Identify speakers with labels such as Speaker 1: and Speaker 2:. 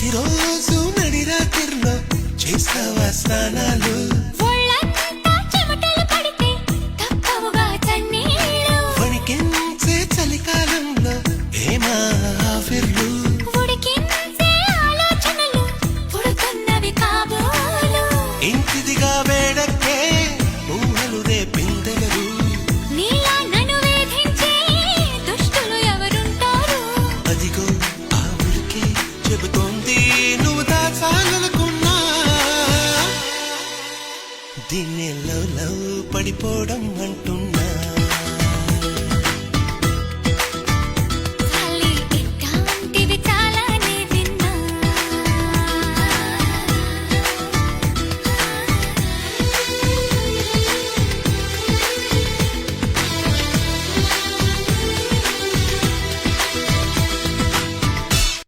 Speaker 1: ప్రతిరోజు నడిరాత్రిలో చేస్తావా స్నానాలు వణికించే చలికాలంలో ఏమా ఆఫర్లు ఇంటిదిగా వేడక్కే ఊహలు రేపిందెవరు అదిగో ఆ ఉలికే చెబుతోంది నువ్వు దాచాలనుకున్నా దీన్ని లవ్ లవ్ పడిపోవడం అంటున్నా